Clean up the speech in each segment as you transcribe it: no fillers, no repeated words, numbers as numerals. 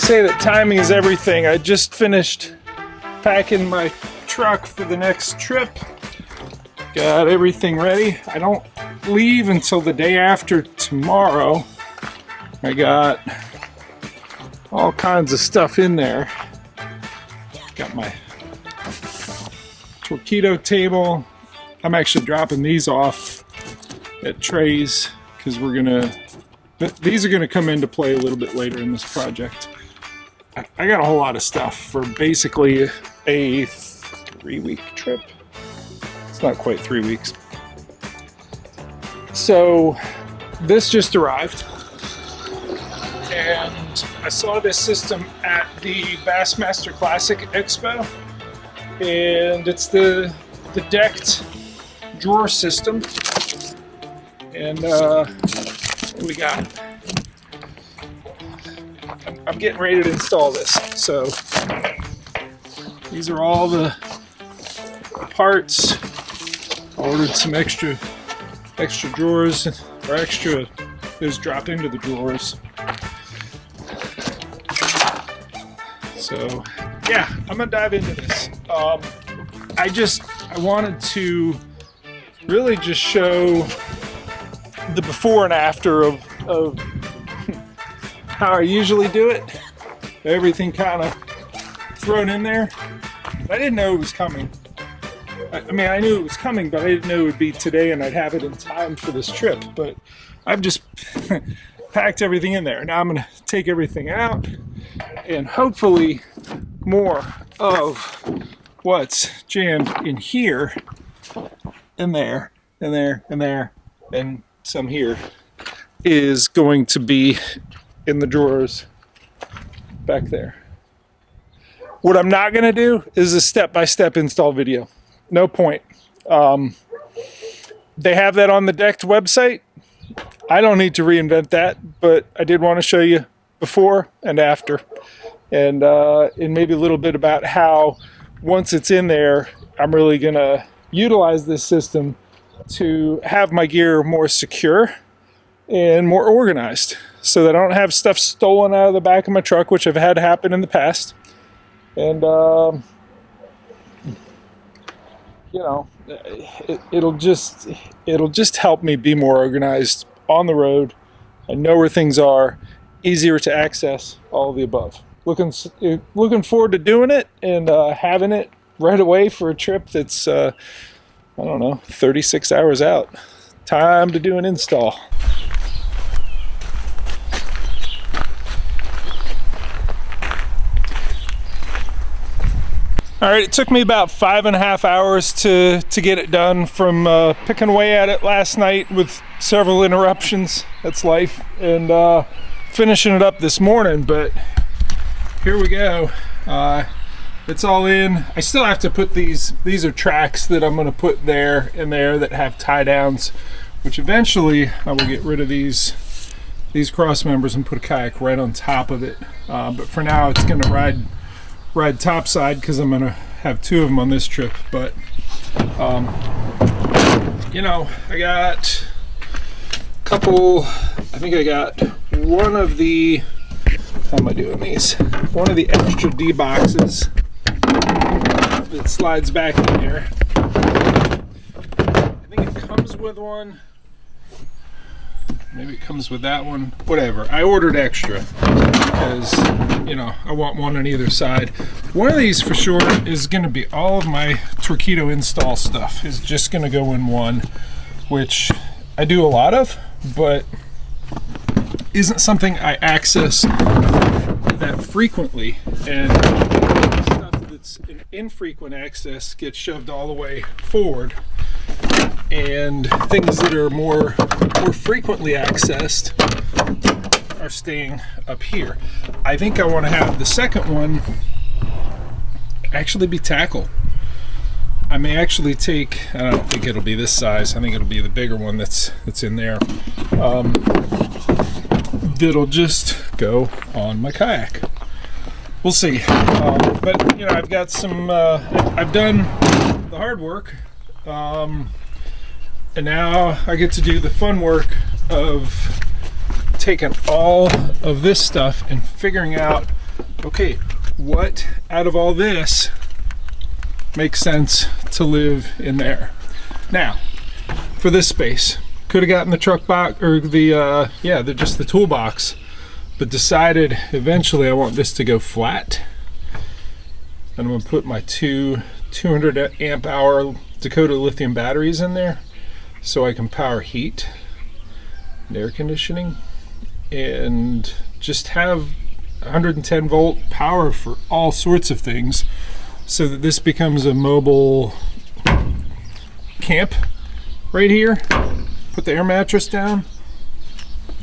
say that timing is everything. I just finished packing my truck for the next trip. Got everything ready. I don't leave until the day after tomorrow. I got all kinds of stuff in there. Got my Torpedo table. I'm actually dropping these off at Trey's because these are gonna come into play a little bit later in this project. I got a whole lot of stuff for basically a 3-week trip. It's not quite 3 weeks. So this just arrived, and I saw this system at the Bassmaster Classic Expo, and it's the decked drawer system. And what we got? I'm getting ready to install this. So these are all the parts. I ordered some extra drawers, or extra is dropped into the drawers. So yeah, I'm gonna dive into this. I wanted to really just show the before and after of how I usually do it. Everything kind of thrown in there. I didn't know it was coming. I mean, I knew it was coming, but I didn't know it would be today and I'd have it in time for this trip. But I've just packed everything in there. Now I'm going to take everything out and hopefully more of what's jammed in here, in there, in there, in there, and some here is going to be in the drawers back there. What I'm not going to do is a step-by-step install video. No point. They have that on the Decked website. I don't need to reinvent that, but I did want to show you before and after, and maybe a little bit about how once it's in there, I'm really going to utilize this system to have my gear more secure and more organized, so that I don't have stuff stolen out of the back of my truck, which I've had happen in the past. And you know, it'll just help me be more organized on the road. I know where things are, easier to access, all of the above. Looking forward to doing it and having it right away for a trip that's I don't know, 36 hours out. Time to do an install. All right, it took me about 5.5 hours to get it done from picking away at it last night with several interruptions. That's life. And finishing it up this morning, but here we go. It's all in. I still have to put these are tracks that I'm gonna put there and there that have tie downs, which eventually I will get rid of these cross members and put a kayak right on top of it. But for now it's gonna ride topside because I'm gonna have 2 of them on this trip. But you know, I got a couple, I think I got one of the, how am I doing these? One of the extra D boxes that slides back in there. I think it comes with one. Maybe it comes with that one. Whatever. I ordered extra because, you know, I want one on either side. One of these for sure is going to be all of my Torpedo install stuff is just going to go in one, which I do a lot of, but isn't something I access that frequently. And stuff that's an infrequent access gets shoved all the way forward, and things that are more frequently accessed are staying up here. I think I want to have the second one actually be tackle. I may actually take, I don't think it'll be this size, I think it'll be the bigger one that's in there, that'll just go on my kayak. We'll see. But you know, I've got some I've done the hard work, and now I get to do the fun work of taking all of this stuff and figuring out okay, what out of all this makes sense to live in there? Now, for this space, could have gotten the truck box or just the toolbox, but decided eventually I want this to go flat. And I'm gonna put my two 200 amp hour Dakota lithium batteries in there so I can power heat and air conditioning and just have 110 volt power for all sorts of things, so that this becomes a mobile camp right here. Put the air mattress down,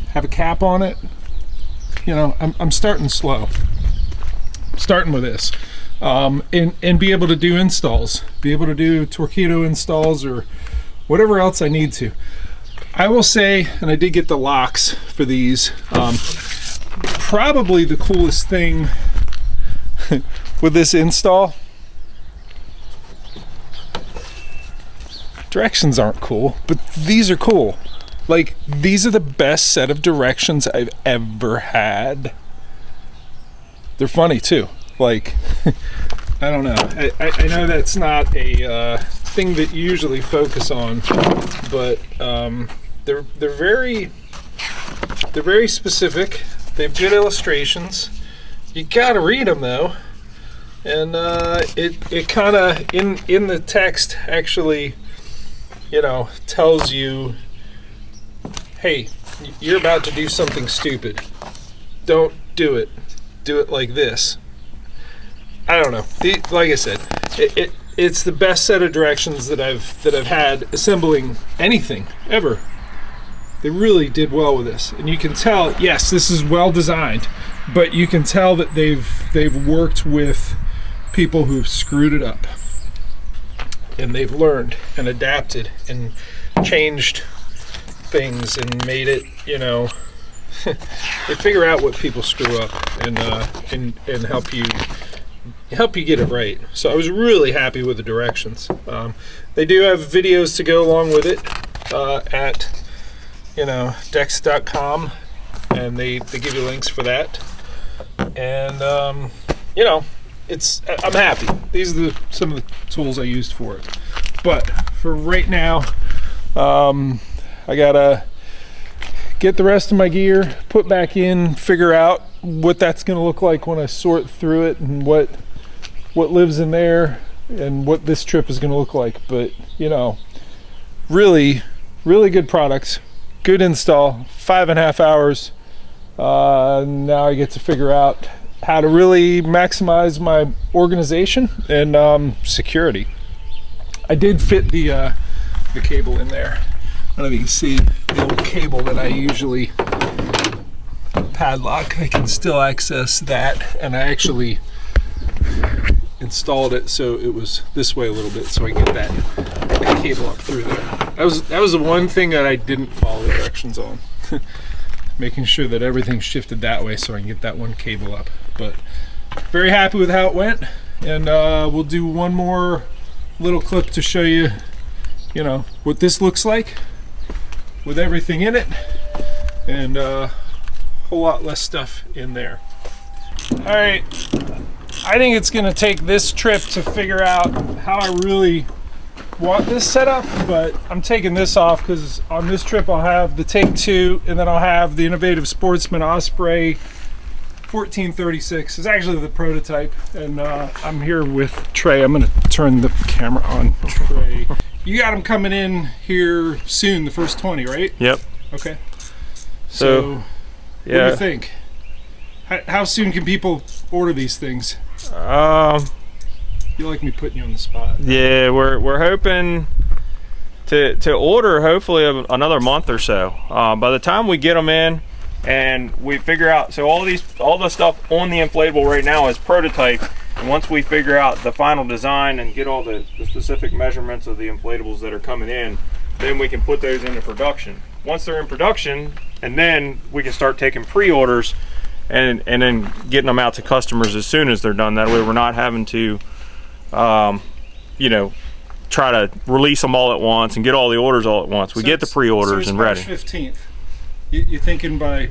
have a cap on it. You know, I'm starting slow. Starting with this. And be able to do installs, be able to do Torpedo installs or whatever else I need to. I will say, and I did get the locks for these, probably the coolest thing with this install, directions aren't cool, but these are cool. Like, these are the best set of directions I've ever had. They're funny too. Like, I don't know. I know that's not a thing that you usually focus on, but they're very specific. They have good illustrations. You gotta read them though, and it kind of in the text actually, you know, tells you, hey, you're about to do something stupid. Don't do it. Do it like this. I don't know. Like I said, it's the best set of directions that I've had assembling anything ever. They really did well with this, and you can tell. Yes, this is well designed, but you can tell that they've worked with people who've screwed it up, and they've learned and adapted and changed things and made it. You know, they figure out what people screw up and help you get it right. So I was really happy with the directions. They do have videos to go along with it at, you know, dex.com, and they give you links for that. And you know, I'm happy. These are some of the tools I used for it. But for right now, I gotta get the rest of my gear put back in, figure out what that's gonna look like when I sort through it, and what lives in there and what this trip is going to look like. But you know, really good products, good install, 5.5 hours. Now I get to figure out how to really maximize my organization and security. I did fit the cable in there. I don't know if you can see the old cable that I usually padlock. I can still access that, and I actually installed it so it was this way a little bit, so I get that cable up through there. That was the one thing that I didn't follow directions on. Making sure that everything shifted that way so I can get that one cable up. But very happy with how it went, and we'll do one more little clip to show you, you know, what this looks like with everything in it, and a whole lot less stuff in there. All right, I think it's gonna take this trip to figure out how I really want this set up, but I'm taking this off because on this trip I'll have the Take 2, and then I'll have the Innovative Sportsman Osprey 1436. It's actually the prototype, and I'm here with Trey. I'm gonna turn the camera on. Trey, you got them coming in here soon, the first 20, right? Yep. Okay. So yeah. What do you think? How soon can people order these things? You like me putting you on the spot? Yeah, we're hoping to order hopefully another month or so. By the time we get them in and we figure out, so all the stuff on the inflatable right now is prototype, and once we figure out the final design and get all the specific measurements of the inflatables that are coming in, then we can put those into production. Once they're in production, and then we can start taking pre-orders and then getting them out to customers as soon as they're done. That way we're not having to you know, try to release them all at once and get all the orders all at once. We get the pre-orders and ready. March 15th. You're thinking by,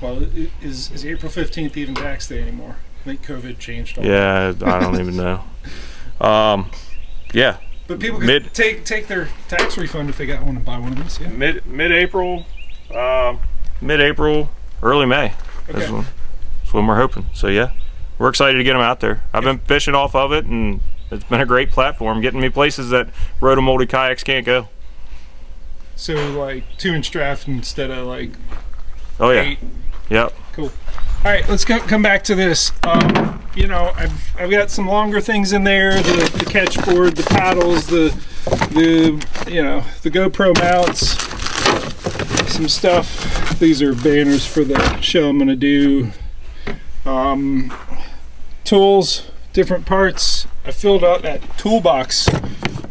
well, is April 15th even tax day anymore? I think COVID changed all Yeah, I don't even know. Yeah. But people can take their tax refund if they got one and buy one of these. Yeah. Mid-April, early May. Okay. That's when we're hoping. So yeah, we're excited to get them out there. I've been fishing off of it, and it's been a great platform, getting me places that rotomolded kayaks can't go. So like 2-inch draft instead of like Oh yeah. 8. Yep. Cool. All right, let's come back to this. You know, I've got some longer things in there: the catch board, the paddles, the GoPro mounts, some stuff. These are banners for the show I'm gonna do. Tools, different parts. I filled out that toolbox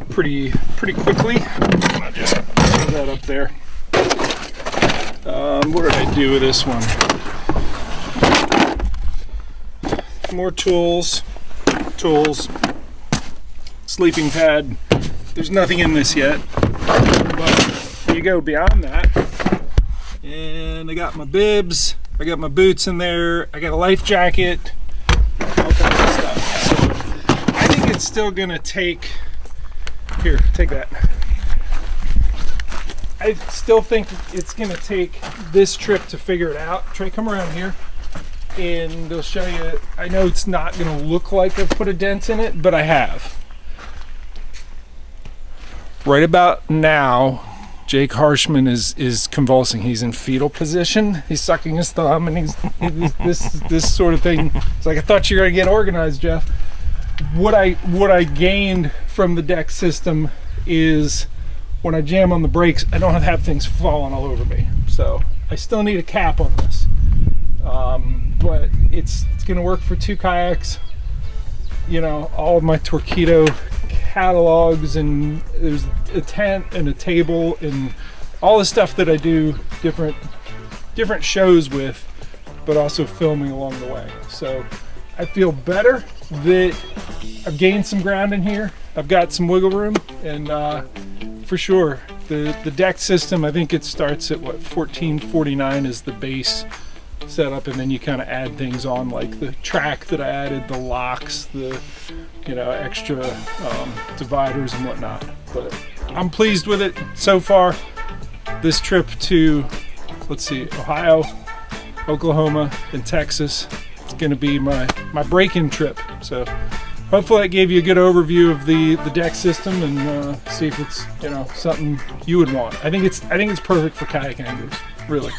pretty quickly. I'll just put that up there. What did I do with this one? More tools, sleeping pad. There's nothing in this yet, but you go beyond that. And I got my bibs, I got my boots in there, I got a life jacket, all kinds of stuff. So I think it's still gonna take, here, take that. I still think it's gonna take this trip to figure it out. Trey, come around here and they'll show you. I know it's not gonna look like I've put a dent in it, but I have. Right about now, Jake Harshman is convulsing. He's in fetal position. He's sucking his thumb, and he's this sort of thing. It's like, I thought you were gonna get organized, Jeff. What I gained from the deck system is when I jam on the brakes, I don't have things falling all over me. So I still need a cap on this, but it's gonna work for 2 kayaks. You know, all of my Torpedo catalogs, and there's a tent and a table and all the stuff that I do different shows with, but also filming along the way. So I feel better that I've gained some ground in here. I've got some wiggle room, and for sure the deck system, I think it starts at what, $14.49 is the base setup, and then you kind of add things on, like the track that I added, the locks, the extra dividers and whatnot. But I'm pleased with it so far. This trip to, let's see, Ohio, Oklahoma, and Texas, it's going to be my break-in trip. So hopefully that gave you a good overview of the deck system, and see if it's something you would want. I think it's perfect for kayak anglers, really.